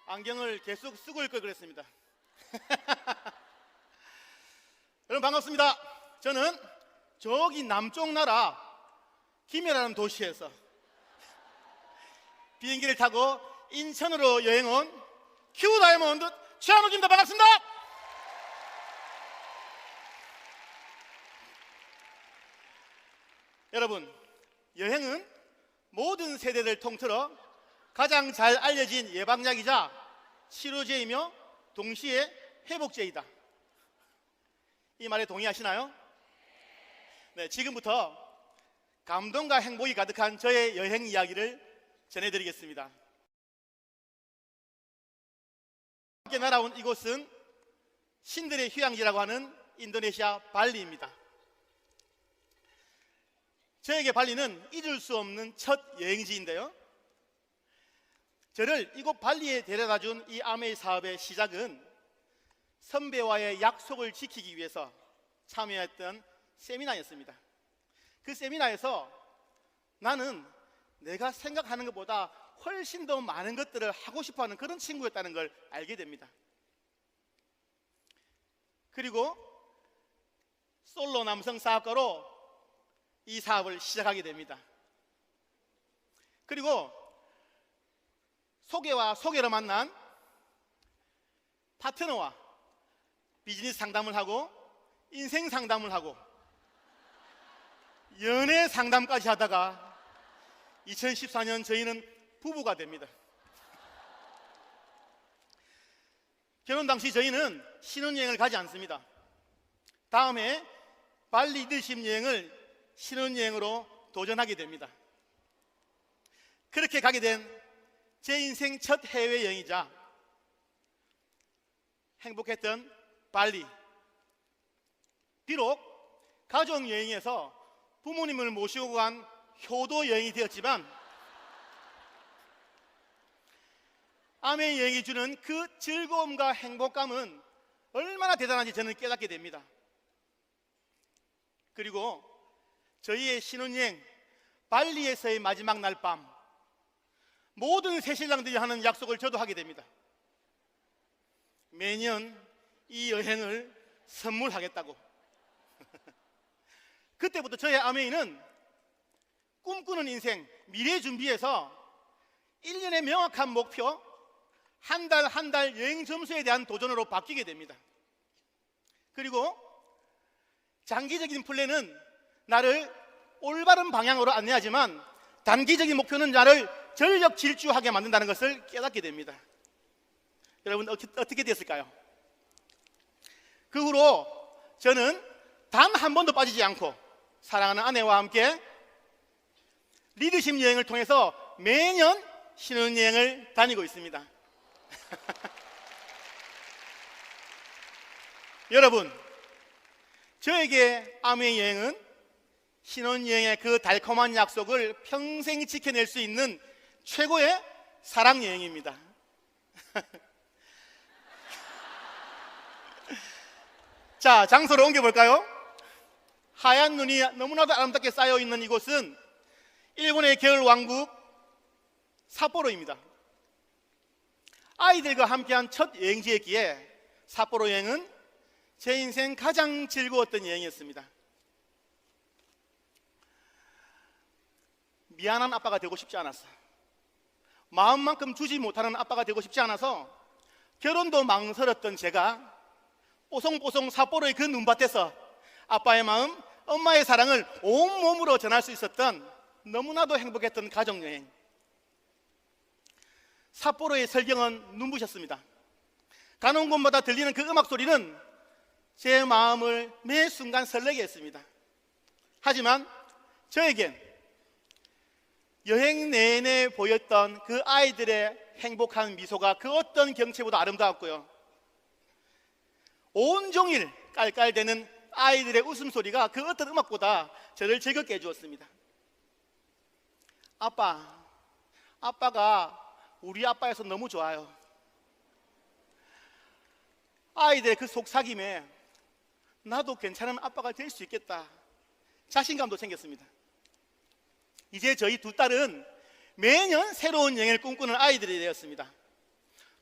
안경을 계속 쓰고 올 걸 그랬습니다. 여러분 반갑습니다. 저는 저기 남쪽 나라 김해라는 도시에서 비행기를 타고 인천으로 여행 온 큐 다이아몬드 최한욱입니다. 반갑습니다. 여러분, 여행은 모든 세대를 통틀어 가장 잘 알려진 예방약이자 치료제이며 동시에 회복제이다. 이 말에 동의하시나요? 네, 지금부터 감동과 행복이 가득한 저의 여행 이야기를 전해드리겠습니다. 함께 날아온 이곳은 신들의 휴양지라고 하는 인도네시아 발리입니다. 저에게 발리는 잊을 수 없는 첫 여행지인데요, 저를 이곳 발리에 데려다준 이 아메이 사업의 시작은 선배와의 약속을 지키기 위해서 참여했던 세미나였습니다. 그 세미나에서 나는 내가 생각하는 것보다 훨씬 더 많은 것들을 하고 싶어하는 그런 친구였다는 걸 알게 됩니다. 그리고 솔로 남성 사업가로 이 사업을 시작하게 됩니다. 그리고 소개와 소개로 만난 파트너와 비즈니스 상담을 하고 인생 상담을 하고 연애 상담까지 하다가 2014년 저희는 부부가 됩니다. 결혼 당시 저희는 신혼여행을 가지 않습니다. 다음에 발리 리더십 여행을 신혼여행으로 도전하게 됩니다. 그렇게 가게 된 제 인생 첫 해외여행이자 행복했던 발리. 비록 가족여행에서 부모님을 모시고 간 효도여행이 되었지만 아메이 여행이 주는 그 즐거움과 행복감은 얼마나 대단한지 저는 깨닫게 됩니다. 그리고 저희의 신혼여행 발리에서의 마지막 날 밤, 모든 새신랑들이 하는 약속을 저도 하게 됩니다. 매년 이 여행을 선물하겠다고. 그때부터 저의 아메이는 꿈꾸는 인생, 미래 준비에서 1년의 명확한 목표, 한 달 한 달 여행 점수에 대한 도전으로 바뀌게 됩니다. 그리고 장기적인 플랜은 나를 올바른 방향으로 안내하지만 단기적인 목표는 나를 전력 질주하게 만든다는 것을 깨닫게 됩니다. 여러분 어떻게 됐을까요? 그 후로 저는 단 한 번도 빠지지 않고 사랑하는 아내와 함께 리더십 여행을 통해서 매년 신혼여행을 다니고 있습니다. 여러분, 저에게 아메이 여행은 신혼여행의 그 달콤한 약속을 평생 지켜낼 수 있는 최고의 사랑여행입니다. 자, 장소로 옮겨볼까요? 하얀 눈이 너무나도 아름답게 쌓여있는 이곳은 일본의 겨울 왕국 삿포로입니다. 아이들과 함께한 첫 여행지였기에 삿포로 여행은 제 인생 가장 즐거웠던 여행이었습니다. 미안한 아빠가 되고 싶지 않았어. 마음만큼 주지 못하는 아빠가 되고 싶지 않아서 결혼도 망설였던 제가 뽀송뽀송 삿포로의 그 눈밭에서 아빠의 마음, 엄마의 사랑을 온몸으로 전할 수 있었던 너무나도 행복했던 가족여행. 삿포로의 설경은 눈부셨습니다. 가는 곳마다 들리는 그 음악 소리는 제 마음을 매 순간 설레게 했습니다. 하지만 저에겐 여행 내내 보였던 그 아이들의 행복한 미소가 그 어떤 경치보다 아름다웠고요, 온종일 깔깔대는 아이들의 웃음소리가 그 어떤 음악보다 저를 즐겁게 해주었습니다. 아빠가 우리 아빠여서 너무 좋아요. 아이들의 그 속삭임에 나도 괜찮은 아빠가 될 수 있겠다 자신감도 생겼습니다. 이제 저희 두 딸은 매년 새로운 여행을 꿈꾸는 아이들이 되었습니다.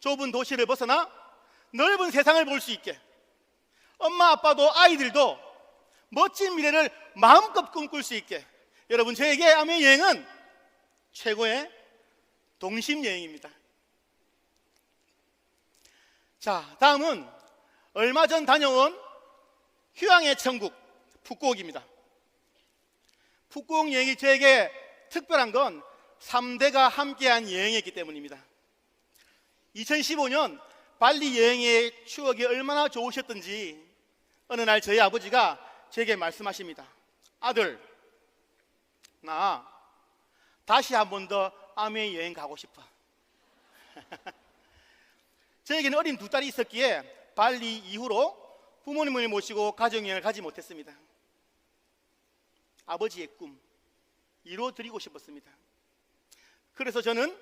좁은 도시를 벗어나 넓은 세상을 볼 수 있게, 엄마 아빠도 아이들도 멋진 미래를 마음껏 꿈꿀 수 있게, 여러분, 저에게 아메 여행은 최고의 동심 여행입니다. 자, 다음은 얼마 전 다녀온 휴양의 천국 푸꾸옥입니다. 푸꾸옥 여행이 저에게 특별한 건 3대가 함께한 여행이었기 때문입니다. 2015년 발리 여행의 추억이 얼마나 좋으셨던지 어느 날 저희 아버지가 제게 말씀하십니다. 아들, 나 다시 한 번 더 아메 여행 가고 싶어. 저에게는 어린 두 딸이 있었기에 발리 이후로 부모님을 모시고 가족여행을 가지 못했습니다. 아버지의 꿈 이루어드리고 싶었습니다. 그래서 저는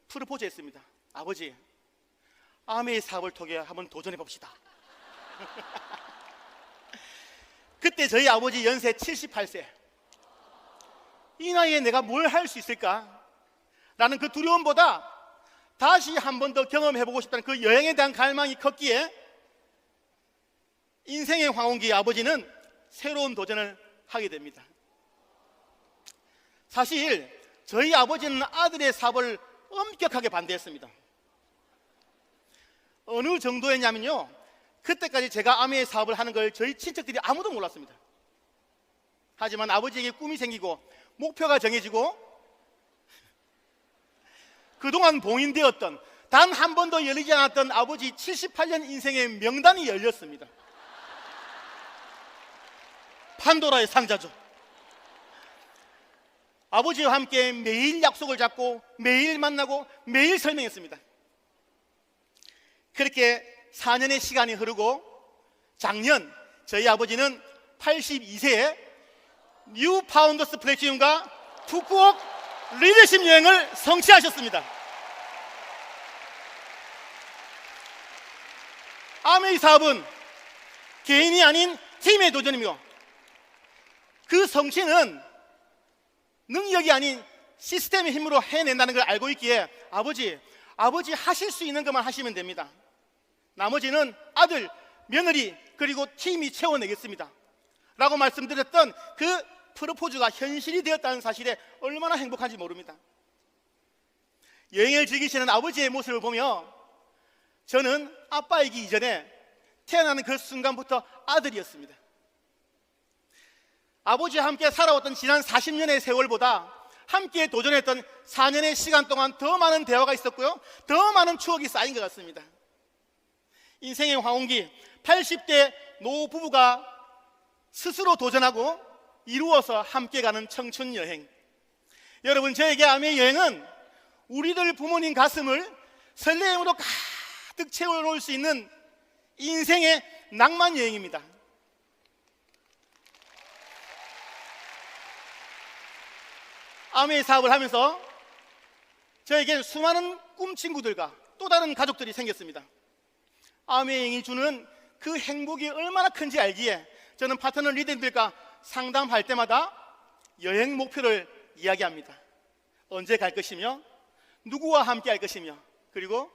프로포즈했습니다. 아버지, 아메의 사업을 통해 한번 도전해 봅시다. 그때 저희 아버지 연세 78세. 이 나이에 내가 뭘 할 수 있을까? 라는 그 두려움보다 다시 한 번 더 경험해보고 싶다는 그 여행에 대한 갈망이 컸기에 인생의 황혼기 아버지는 새로운 도전을 하게 됩니다. 사실 저희 아버지는 아들의 사업을 엄격하게 반대했습니다. 어느 정도였냐면요, 그때까지 제가 아메의 사업을 하는 걸 저희 친척들이 아무도 몰랐습니다. 하지만 아버지에게 꿈이 생기고 목표가 정해지고 그동안 봉인되었던 단 한 번도 열리지 않았던 아버지 78년 인생의 명단이 열렸습니다. 판도라의 상자죠. 아버지와 함께 매일 약속을 잡고 매일 만나고 매일 설명했습니다. 그렇게 4년의 시간이 흐르고 작년 저희 아버지는 82세에 뉴 파운더스 플래티넘과 푸꾸옥 리더십 여행을 성취하셨습니다. 아메이 사업은 개인이 아닌 팀의 도전이며 그 성취는 능력이 아닌 시스템의 힘으로 해낸다는 걸 알고 있기에 아버지 하실 수 있는 것만 하시면 됩니다. 나머지는 아들, 며느리 그리고 팀이 채워내겠습니다 라고 말씀드렸던 그 프로포즈가 현실이 되었다는 사실에 얼마나 행복한지 모릅니다. 여행을 즐기시는 아버지의 모습을 보며 저는 아빠이기 이전에 태어나는 그 순간부터 아들이었습니다. 아버지와 함께 살아왔던 지난 40년의 세월보다 함께 도전했던 4년의 시간 동안 더 많은 대화가 있었고요, 더 많은 추억이 쌓인 것 같습니다. 인생의 황혼기 80대 노부부가 스스로 도전하고 이루어서 함께 가는 청춘 여행. 여러분, 저에게 아메 여행은 우리들 부모님 가슴을 설레임으로 가득 채워놓을 수 있는 인생의 낭만 여행입니다. 아메 사업을 하면서 저에겐 수많은 꿈 친구들과 또 다른 가족들이 생겼습니다. 아메 여행이 주는 그 행복이 얼마나 큰지 알기에 저는 파트너 리더들과 상담할 때마다 여행 목표를 이야기합니다. 언제 갈 것이며 누구와 함께 할 것이며 그리고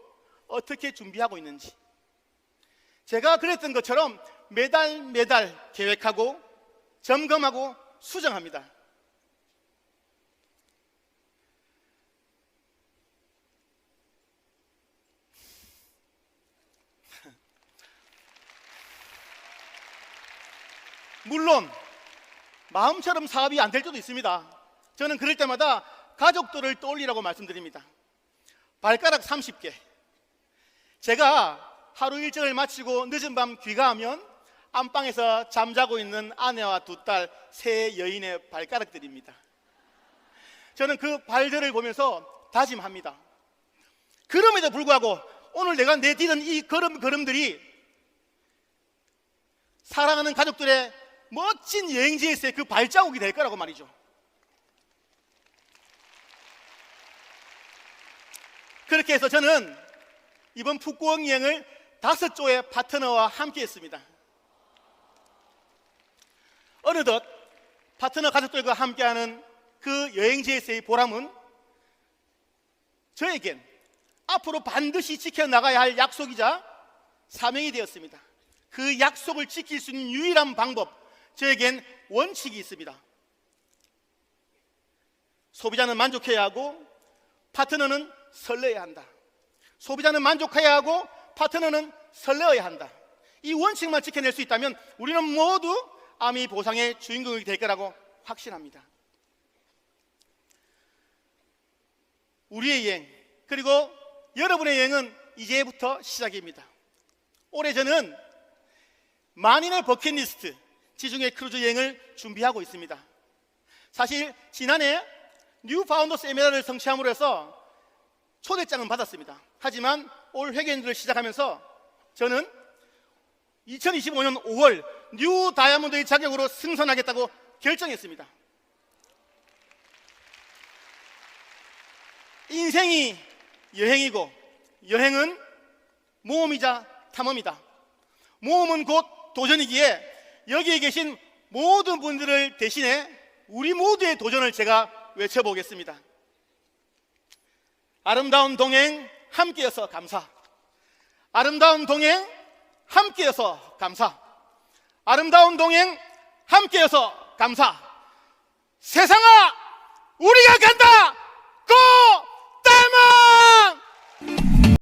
어떻게 준비하고 있는지. 제가 그랬던 것처럼 매달 계획하고 점검하고 수정합니다. 물론 마음처럼 사업이 안 될 때도 있습니다. 저는 그럴 때마다 가족들을 떠올리라고 말씀드립니다. 발가락 30개. 제가 하루 일정을 마치고 늦은 밤 귀가하면 안방에서 잠자고 있는 아내와 두 딸, 세 여인의 발가락들입니다. 저는 그 발들을 보면서 다짐합니다. 그럼에도 불구하고 오늘 내가 내디딘 이 걸음들이 사랑하는 가족들의 멋진 여행지에서의 그 발자국이 될 거라고 말이죠. 그렇게 해서 저는 이번 푸꾸옥 여행을 5조의 파트너와 함께 했습니다. 어느덧 파트너 가족들과 함께하는 그 여행지에서의 보람은 저에겐 앞으로 반드시 지켜나가야 할 약속이자 사명이 되었습니다. 그 약속을 지킬 수 있는 유일한 방법, 저에겐 원칙이 있습니다. 소비자는 만족해야 하고 파트너는 설레야 한다. 소비자는 만족해야 하고 파트너는 설레어야 한다. 이 원칙만 지켜낼 수 있다면 우리는 모두 아미 보상의 주인공이 될 거라고 확신합니다. 우리의 여행, 그리고 여러분의 여행은 이제부터 시작입니다. 올해 저는 만인의 버킷리스트 지중해 크루즈 여행을 준비하고 있습니다. 사실 지난해 뉴 파운더스 에메랄드를 성취함으로 해서 초대장은 받았습니다. 하지만 올 회계연도를 시작하면서 저는 2025년 5월 뉴 다이아몬드의 자격으로 승선하겠다고 결정했습니다. 인생이 여행이고 여행은 모험이자 탐험이다. 모험은 곧 도전이기에 여기에 계신 모든 분들을 대신해 우리 모두의 도전을 제가 외쳐보겠습니다. 아름다운 동행 함께여서 감사. 아름다운 동행 함께여서 감사. 아름다운 동행 함께여서 감사. 세상아, 우리가 간다. 고!